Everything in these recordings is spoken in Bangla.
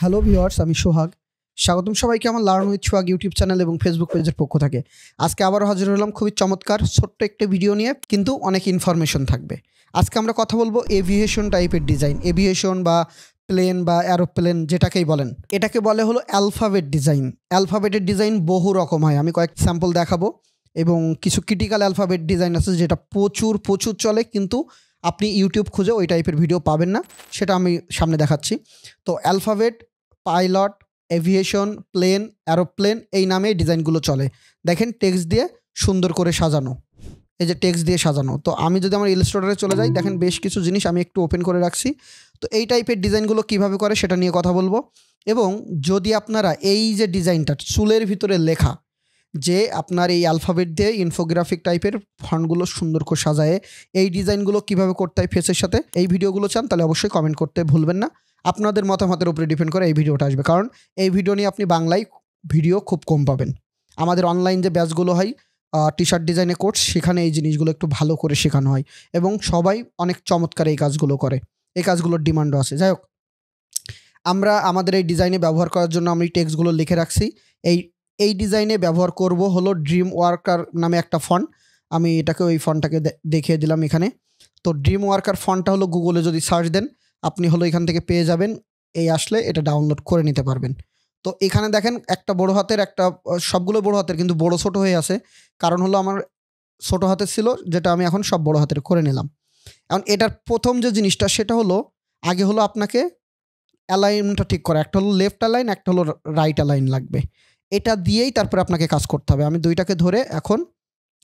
হ্যালো ভিউয়ার্স, আমি সোহাগ। স্বাগতম সবাইকে আমার learn with Sohag YouTube channel এবং ফেসবুক পেজের পক্ষ থেকে। আজকে আবারও হাজির হলাম খুবই চমৎকার ছোট্ট একটা ভিডিও নিয়ে, কিন্তু অনেক ইনফরমেশন থাকবে। আজকে আমরা কথা বলবো এভিয়েশন টাইপের ডিজাইন, এভিয়েশন বা প্লেন বা অ্যারোপ্লেন যেটাকেই বলেন, এটাকে বলে হলো অ্যালফাবেট ডিজাইন। অ্যালফাবেটের ডিজাইন বহু রকম হয়, আমি কয়েক স্যাম্পল দেখাবো। এবং কিছু ক্রিটিক্যাল অ্যালফাবেট ডিজাইন আছে যেটা প্রচুর চলে, কিন্তু আপনি ইউটিউব খুঁজে ওই টাইপের ভিডিও পাবেন না, সেটা আমি সামনে দেখাচ্ছি। তো alphabet, pilot, aviation, plane, aeroplane এই নামে ডিজাইনগুলো চলে। দেখেন টেক্সট দিয়ে সুন্দর করে সাজানো, এই যে টেক্সট দিয়ে সাজানো। তো আমি যদি আমার ইলাস্ট্রেটরে চলে যাই, দেখেন বেশ কিছু জিনিস আমি একটু ওপেন করে রাখছি। তো এই টাইপের ডিজাইনগুলো কিভাবে করে সেটা নিয়ে কথা বলবো। এবং যদি আপনারা এই যে ডিজাইনটা চুলের ভিতরে লেখা, যে আপনার এই অ্যালফাবেট দিয়ে ইনফোগ্রাফিক টাইপের ফন্টগুলো সুন্দর করে সাজায় এই ডিজাইনগুলো কিভাবে করতে হয় ফেসের সাথে, এই ভিডিওগুলো চান তাহলে অবশ্যই কমেন্ট করতে ভুলবেন না। আপনাদের মতামতের উপরে ডিপেন্ড করে এই ভিডিওটা আসবে, কারণ এই ভিডিও নিয়ে আপনি বাংলায় ভিডিও খুব কম পাবেন। আমাদের অনলাইন যে ব্যাচগুলো হয়, টি শার্ট ডিজাইনের কোর্স, সেখানে এই জিনিসগুলো একটু ভালো করে শেখানো হয় এবং সবাই অনেক চমৎকার এই কাজগুলো করে, এই কাজগুলোর ডিমান্ডও আছে। যাই হোক, আমরা আমাদের এই ডিজাইনে ব্যবহার করার জন্য আমি টেক্সটগুলো লিখে রাখছি। এই ডিজাইনে ব্যবহার করব হলো ড্রিম ওয়ার্কার নামে একটা ফন্ট। আমি এটাকে ওই ফন্টটাকে দেখিয়ে দিলাম এখানে। তো ড্রিম ওয়ার্কার ফন্টটা হলো গুগলে যদি সার্চ দেন আপনি হলো এখান থেকে পেয়ে যাবেন। এই আসলে এটা ডাউনলোড করে নিতে পারবেন। তো এখানে দেখেন একটা বড় হাতের, একটা সবগুলো বড় হাতের কিন্তু বড় ছোট হয়ে আছে, কারণ হলো আমার ছোট হাতের ছিল, যেটা আমি এখন সব বড় হাতের করে নিলাম। এখন এটার প্রথম যে জিনিসটা সেটা হলো, আগে হলো আপনাকে অ্যালাইনটা ঠিক করা। একটা হলো লেফট অ্যালাইন, একটা হলো রাইট অ্যালাইন লাগবে। এটা দিয়েই তারপরে আপনাকে কাজ করতে হবে। আমি দুইটাকে ধরে এখন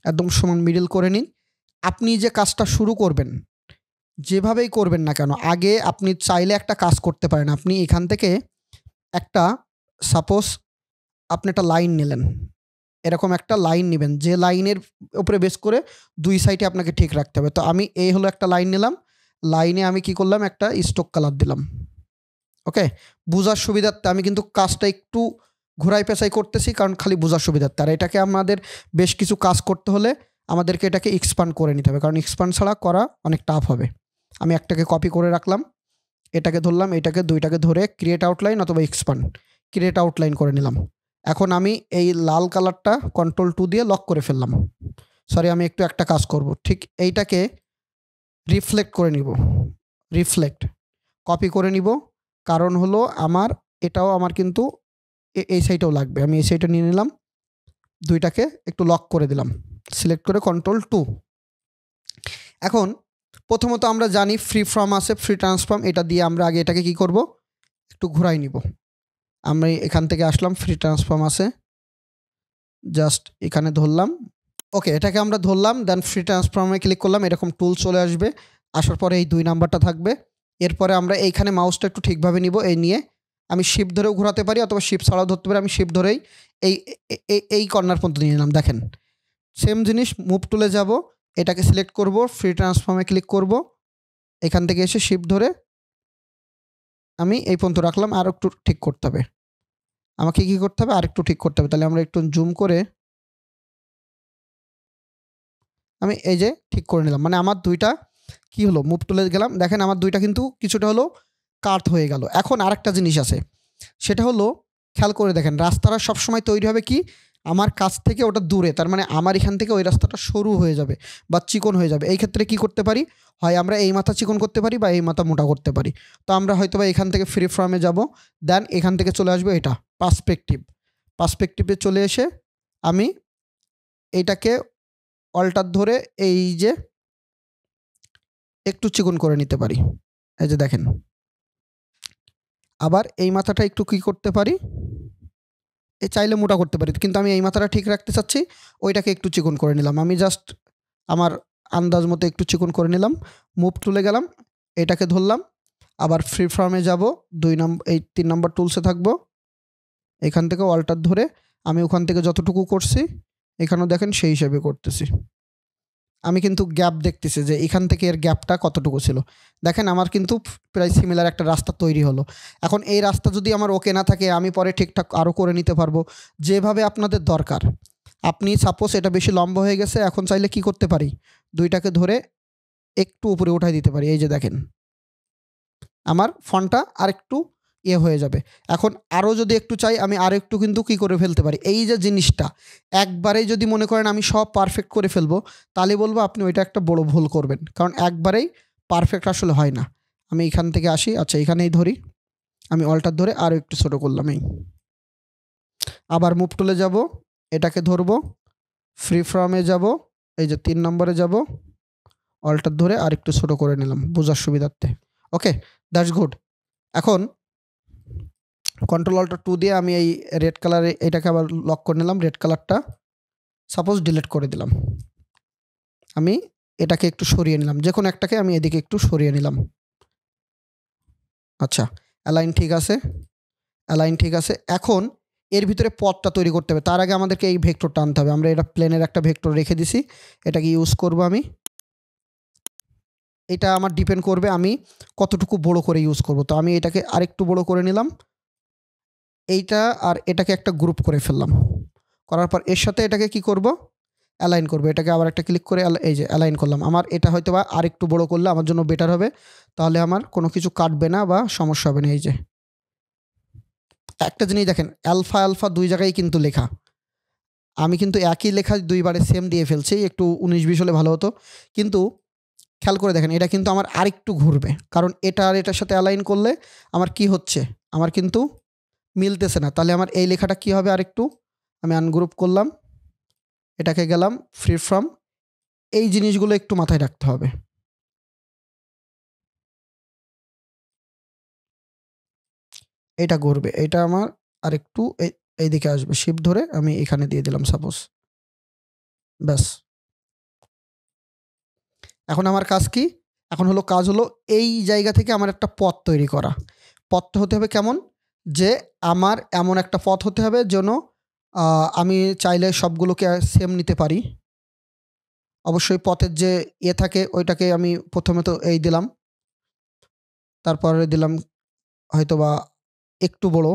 একদম সমান মিডল করে নিই। আপনি যে কাজটা শুরু করবেন, যেভাবেই করবেন না কেন, আগে আপনি চাইলে একটা কাজ করতে পারেন। আপনি এখান থেকে একটা, সাপোজ আপনি একটা লাইন নিলেন, এরকম একটা লাইন নেবেন, যে লাইনের উপরে বেস করে দুই সাইডে আপনাকে ঠিক রাখতে হবে। তো আমি এই হলো একটা লাইন নিলাম, লাইনে আমি কি করলাম, একটা স্টোক কালার দিলাম। ওকে, বোঝার সুবিধার্থে আমি কিন্তু কাজটা একটু ঘোরাই পেঁচাই করতেছি, কারণ খালি বোঝার সুবিধার্থে। আর এটাকে আমাদের বেশ কিছু কাজ করতে হলে আমাদেরকে এটাকে এক্সপান্ড করে নিতে হবে, কারণ এক্সপান্ড ছাড়া করা অনেক টাফ হবে। আমি একটাকে কপি করে রাখলাম, এটাকে ধরলাম, এটাকে দুইটাকে ধরে ক্রিয়েট আউটলাইন অথবা এক্সপান্ড, ক্রিয়েট আউটলাইন করে নিলাম। এখন আমি এই লাল কালারটা Ctrl+2 দিয়ে লক করে ফেললাম। সরি, আমি একটু একটা কাজ করব, ঠিক এইটাকে রিফ্লেক্ট করে নিব, রিফ্লেক্ট কপি করে নিব, কারণ হলো আমার এটাও আমার কিন্তু এই সাইডেও লাগবে। আমি এই সাইডটা নিয়ে নিলাম, দুইটাকে একটু লক করে দিলাম, সিলেক্ট করে Ctrl+2। এখন প্রথমত আমরা জানি ফ্রি ফর্ম আছে, ফ্রি ট্রান্সফর্ম, এটা দিয়ে আমরা আগে এটাকে কি করব, একটু ঘুরাই নিব। আমরা এখান থেকে আসলাম, ফ্রি ট্রান্সফর্ম আছে, জাস্ট এখানে ধরলাম। ওকে, এটাকে আমরা ধরলাম, দেন ফ্রি ট্রান্সফর্মে ক্লিক করলাম, এরকম টুল চলে আসবে। আসার পরে এই 2 নাম্বারটা থাকবে। এরপরে আমরা এইখানে মাউসটা একটু ঠিকভাবে নিব, এই নিয়ে আমি শিফট ধরেও ঘোরাতে পারি অথবা শিফট ছাড়াও ধরতে পারি। আমি শিফট ধরেই এই কর্নার পর্যন্ত নিয়ে নিলাম। দেখেন সেম জিনিস, মুভ টুলে যাব, এটাকে সিলেক্ট করব, ফ্রি ট্রান্সফর্মে ক্লিক করব, এখান থেকে এসে শিফট ধরে আমি এই পর্যন্ত রাখলাম। আর একটু ঠিক করতে হবে আমাকে, কী করতে হবে, আর একটু ঠিক করতে হবে। তাহলে আমরা একটু জুম করে আমি এই যে ঠিক করে নিলাম। মানে আমার দুইটা কি হলো, মুভ টুলে গেলাম, দেখেন আমার দুইটা কিন্তু কিছুটা হলো কাট হয়ে গেল। এখন আরেকটা জিনিস আছে, সেটা হলো খেয়াল করে দেখেন, রাস্তাটা সবসময় তৈরি হবে কি আমার কাছ থেকে ওটা দূরে, তার মানে আমার এখান থেকে ওই রাস্তাটা সরু হয়ে যাবে বা চিকন হয়ে যাবে। এই ক্ষেত্রে কি করতে পারি, হয় আমরা এই মাথা চিকন করতে পারি বা এই মাথা মোটা করতে পারি। তো আমরা হয়তো বা এখান থেকে ফ্রি ফর্মে যাব, দেন এখান থেকে চলে আসবো এটা পার্সপেক্টিভে চলে এসে আমি এইটাকে অল্টার ধরে এই যে একটু চিকন করে নিতে পারি। এই যে দেখেন, আবার এই মাথাটা একটু কি করতে পারি, চাইলে মোটা করতে পারি, কিন্তু আমি এই মাথাটা ঠিক রাখতে চাচ্ছি, ওইটাকে একটু চিকন করে নিলাম। আমি জাস্ট আমার আন্দাজ মতো একটু চিকন করে নিলাম, মুভ টুলে গেলাম, এটাকে ধরলাম, আবার ফ্রি ফর্মে যাব, 3 নম্বর টুলসে থাকবো, এখান থেকে অল্টার ধরে আমি ওখান থেকে যতটুকু করছি এখানেও দেখেন সেই হিসেবে করতেছি। আমি কিন্তু গ্যাপ দেখতেছি যে এখান থেকে এর গ্যাপটা কতটুকু ছিল। দেখেন আমার কিন্তু প্রায় সিমিলার একটা রাস্তা তৈরি হলো। এখন এই রাস্তা যদি আমার ওকে না থাকে, আমি পরে ঠিকঠাক আরও করে নিতে পারবো যেভাবে আপনাদের দরকার। আপনি সাপোজ এটা বেশি লম্বা হয়ে গেছে, এখন চাইলে কি করতে পারি, দুইটাকে ধরে একটু উপরে উঠাই দিতে পারি। এই যে দেখেন আমার ফন্টটা আর একটু হয়ে যাবে। এখন আরও যদি একটু চাই আমি আরও একটু কিন্তু কী করে ফেলতে পারি, এই যে জিনিসটা একবারেই যদি মনে করেন আমি সব পারফেক্ট করে ফেলবো, তাহলে বলবো আপনি ওইটা একটা বড় ভুল করবেন, কারণ একবারেই পারফেক্ট আসলে হয় না। আমি এখান থেকে আসি, আচ্ছা এখানেই ধরি, আমি অল্টার ধরে আরও একটু ছোটো করলাম, এই আবার মুভ টুলে যাব, এটাকে ধরবো, ফ্রি ফর্মে যাব, এই যে 3 নম্বরে যাব, অল্টার ধরে আর একটু ছোটো করে নিলাম বোঝার সুবিধার্থে। ওকে, দ্যাটস গুড। এখন কন্ট্রোল অল্টার 2 দিয়ে আমি এই রেড কালারে এটাকে আবার লক করে নিলাম, রেড কালারটা সাপোজ ডিলিট করে দিলাম। আমি এটাকে একটু সরিয়ে নিলাম, যে কোনো একটাকে আমি এদিকে একটু সরিয়ে নিলাম। আচ্ছা, অ্যালাইন ঠিক আছে, অ্যালাইন ঠিক আছে। এখন এর ভিতরে পথটা তৈরি করতে হবে, তার আগে আমাদেরকে এই ভেক্টরটা আনতে হবে। আমরা এটা প্লেনের একটা ভেক্টর রেখে দিছি, এটাকে ইউজ করব আমি। এটা আমার ডিপেন্ড করবে আমি কতটুকু বড় করে ইউজ করব। তো আমি এটাকে আরেকটু বড় করে নিলাম, এইটা আর এটাকে একটা গ্রুপ করে ফেললাম। করার পর এর সাথে এটাকে কি করব, অ্যালাইন করব। এটাকে আবার একটা ক্লিক করে এই যে অ্যালাইন করলাম। আমার এটা হয়তো বা আরেকটু বড় করলে আমার জন্য বেটার হবে, তাহলে আমার কোনো কিছু কাটবে না বা সমস্যা হবে না। এই যে একটা জিনিস দেখেন, অ্যালফা অ্যালফা 2 জায়গায় কিন্তু লেখা, আমি কিন্তু একই লেখা 2 বারে সেম দিয়ে ফেলছি। একটু 19-20 হলে ভালো হতো, কিন্তু খেয়াল করে দেখেন এটা কিন্তু আমার আরেকটু ঘুরবে, কারণ এটা আর এটার সাথে অ্যালাইন করলে আমার কি হচ্ছে, আমার কিন্তু মিলতেছে না। তাহলে আমার এই লেখাটা কি হবে, আরেকটু আমি আনগ্রুপ করলাম, এটাকে গেলাম ফ্রি ফ্রম। এই জিনিসগুলো একটু মাথায় রাখতে হবে। এটা ঘুরবে, এটা আমার আরেকটু এইদিকে আসবে, শিফট ধরে আমি এখানে দিয়ে দিলাম সাপোজ, ব্যাস। এখন আমার কাজ কি, এখন হলো কাজ হলো এই জায়গা থেকে আমার একটা পথ তৈরি করা। পথটা হতে হবে কেমন, যে আমার এমন একটা পথ হতে হবে যেন আমি চাইলে সবগুলোকে সেম নিতে পারি। অবশ্যই পথের যে থাকে ওইটাকে আমি প্রথমে তো এই দিলাম, তারপরে দিলাম হয়তোবা একটু বড়।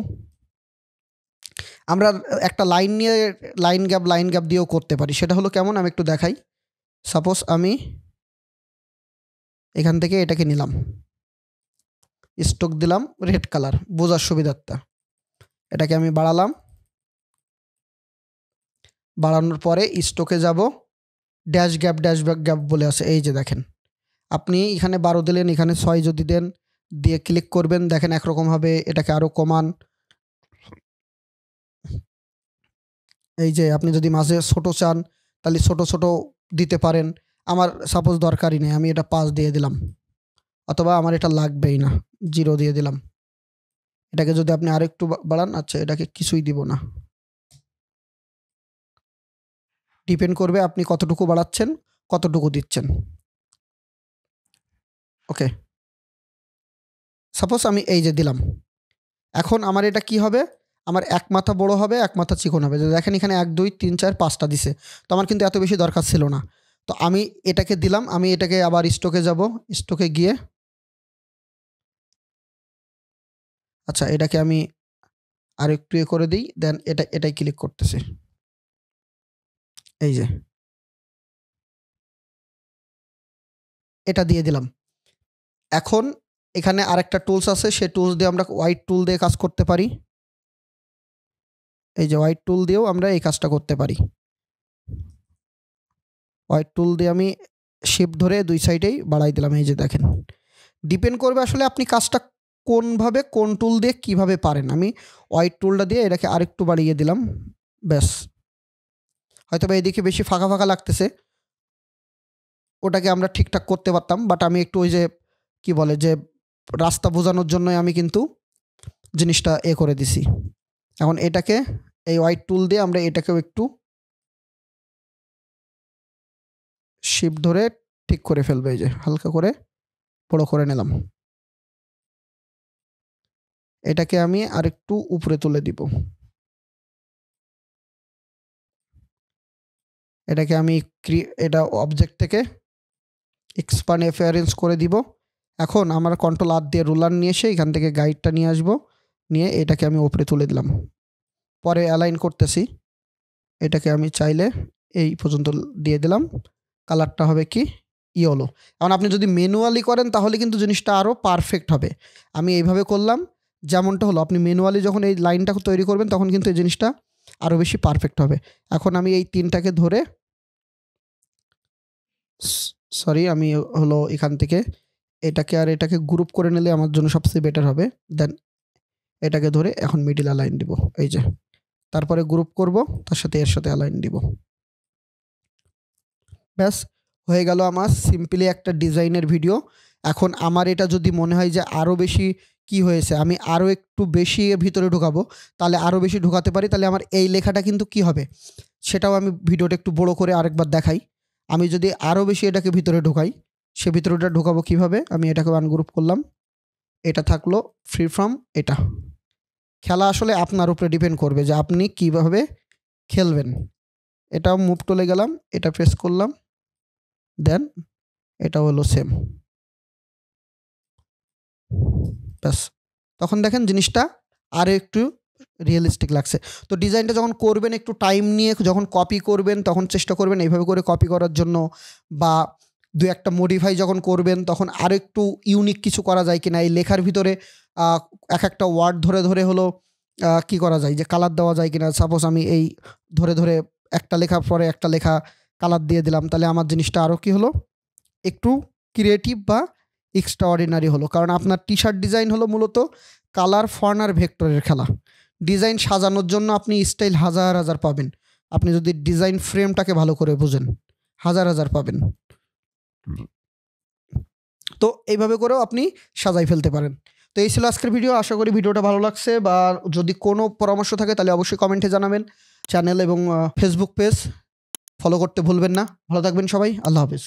আমরা একটা লাইন নিয়ে লাইন গ্যাপ দিয়েও করতে পারি, সেটা হলো কেমন আমি একটু দেখাই। সাপোজ আমি এখান থেকে এটাকে নিলাম, স্ট্রোক দিলাম রেড কালার বোঝার সুবিধার্থে, এটাকে আমি বাড়ালাম, বাড়ানোর পরে স্ট্রোকে যাব, ড্যাশ গ্যাপ বলে আছে, এই যে দেখেন আপনি এখানে 12 দিলেন, এখানে 6 যদি দেন, দিয়ে ক্লিক করবেন, দেখেন একরকম হবে। এটাকে আরও কমান, এই যে আপনি যদি মাঝে ছোট চান তাহলে ছোট ছোট দিতে পারেন। আমার সাপোজ দরকারই নেই, আমি এটা 5 দিয়ে দিলাম, অথবা আমার এটা লাগবেই না, 0 দিয়ে দিলাম। এটাকে যদি আপনি আরেকটু বাড়ান, আচ্ছা এটাকে কিছুই দিব না, ডিপেন্ড করবে আপনি কতটুকু বাড়াচ্ছেন, কতটুকু দিচ্ছেন। ওকে, সাপোজ আমি এই যে দিলাম, এখন আমার এটা কি হবে, আমার এক মাথা বড় হবে, এক মাথা চিকন হবে। দেখেন এখানে 1 2 3 4 5টা দিছে, তো আমার কিন্তু এত বেশি দরকার ছিল না। তো আমি এটাকে দিলাম, আমি এটাকে আবার স্টকে যাব, স্টকে গিয়ে আচ্ছা এটাকে আমি আর একটু করে দিই, দেন এটাই ক্লিক করতেছি, এই যে এটা দিয়ে দিলাম। এখন এখানে আরেকটা টুলস আছে, সেই টুলস দিয়ে আমরা হোয়াইট টুল দিয়ে কাজ করতে পারি। এই যে হোয়াইট টুল দিয়েও আমরা এই কাজটা করতে পারি। হোয়াইট টুল দিয়ে আমি শিফট ধরে 2 সাইডেই বাড়াই দিলাম, এই যে দেখেন। ডিপেন্ড করবে আসলে আপনি কাজটা কোনভাবে, কোন টুল দিয়ে কিভাবে পারেন। আমি হোয়াইট টুলটা দিয়ে এটাকে আরেকটু বাড়িয়ে দিলাম, ব্যাস। হয়তোবা এদিকে বেশি ফাঁকা ফাঁকা লাগতেছে, ওটাকে আমরা ঠিকঠাক করতে পারতাম, বাট আমি একটু ওই যে কি বলে যে রাস্তা বোঝানোর জন্যই আমি কিন্তু জিনিসটা করে দিছি। এখন এটাকে এই হোয়াইট টুল দিয়ে আমরা এটাকেও একটু শিফট ধরে ঠিক করে ফেলবে, এই যে হালকা করে বড় করে নিলাম। এটাকে আমি আরেকটু উপরে তুলে দিব, এটাকে আমি এটা অবজেক্ট থেকে এক্সপান্ড অ্যাপিয়ারেন্স করে দিব। এখন আমার কন্ট্রোল আর দিয়ে রুলার নিয়ে এসে এখান থেকে গাইডটা নিয়ে আসবো, নিয়ে এটাকে আমি উপরে তুলে দিলাম। পরে অ্যালাইন করতেছি, এটাকে আমি চাইলে এই পর্যন্ত দিয়ে দিলাম। কালারটা হবে কি ইয়েলো। এখন আপনি যদি ম্যানুয়ালি করেন তাহলে কিন্তু জিনিসটা আরও পারফেক্ট হবে। আমি এইভাবে করলাম, যেমনটা হলো, আপনি ম্যানুয়ালি যখন এই লাইনটা তৈরি করবেন তখন কিন্তু এই জিনিসটা আরও বেশি পারফেক্ট হবে। এখন আমি এই 3টাকে ধরে সরি আমি হলো এখান থেকে এটাকে আর এটাকে গ্রুপ করে নিলে আমার জন্য সবচেয়ে বেটার হবে। দেন এটাকে ধরে এখন মিডিল অ্যালাইন দিব, এই যে, তারপরে গ্রুপ করব, তার সাথে এর সাথে অ্যালাইন দিব। ব্যাস হয়ে গেল আমার সিম্পলি একটা ডিজাইনের ভিডিও। এখন আমার এটা যদি মনে হয় যে আরও বেশি কি হয়েছে, আমি আরও একটু বেশি এর ভিতরে ঢোকাবো, তাহলে আরও বেশি ঢোকাতে পারি। তাহলে আমার এই লেখাটা কিন্তু কি হবে সেটাও আমি ভিডিওটা একটু বড় করে আরেকবার দেখাই। আমি যদি আরও বেশি এটাকে ভিতরে ঢোকাই, সে ভিতরেটা ঢোকাবো কিভাবে, আমি এটাকে আনগ্রুপ করলাম, এটা থাকলো ফ্রি ফ্রম এটা। খেলা আসলে আপনার উপরে ডিপেন্ড করবে যে আপনি কিভাবে খেলবেন। এটাও মুভ টুলে গেলাম, এটা প্রেস করলাম, দেন এটা হলো সেম। ব্যাস তখন দেখেন জিনিসটা আরও একটু রিয়েলিস্টিক লাগছে। তো ডিজাইনটা যখন করবেন একটু টাইম নিয়ে যখন কপি করবেন তখন চেষ্টা করবেন এইভাবে করে কপি করার জন্য, বা দু একটা মডিফাই যখন করবেন তখন আরও একটু ইউনিক কিছু করা যায় কিনা, এই লেখার ভিতরে এক একটা ওয়ার্ড ধরে ধরে হলো কি করা যায়, যে কালার দেওয়া যায় কিনা। সাপোজ আমি এই ধরে ধরে একটা লেখার পরে একটা লেখা কালার দিয়ে দিলাম, তাহলে আমার জিনিসটা আরও কি হলো একটু ক্রিয়েটিভ বা এক্সট্রা অর্ডিনারি হলো। কারণ আপনার টি শার্ট ডিজাইন হলো মূলত কালার, ফন্ট আর ভেক্টরের খেলা। ডিজাইন সাজানোর জন্য আপনি স্টাইল হাজার হাজার পাবেন, আপনি যদি ডিজাইন ফ্রেমটাকে ভালো করে বোঝেন হাজার হাজার পাবেন। তো এইভাবে করেও আপনি সাজাই ফেলতে পারেন। তো এই ছিল আজকের ভিডিও। আশা করি ভিডিওটা ভালো লাগছে, বা যদি কোনো পরামর্শ থাকে তাহলে অবশ্যই কমেন্টে জানাবেন। চ্যানেল এবং ফেসবুক পেজ ফলো করতে ভুলবেন না। ভালো থাকবেন সবাই, আল্লাহ হাফেজ।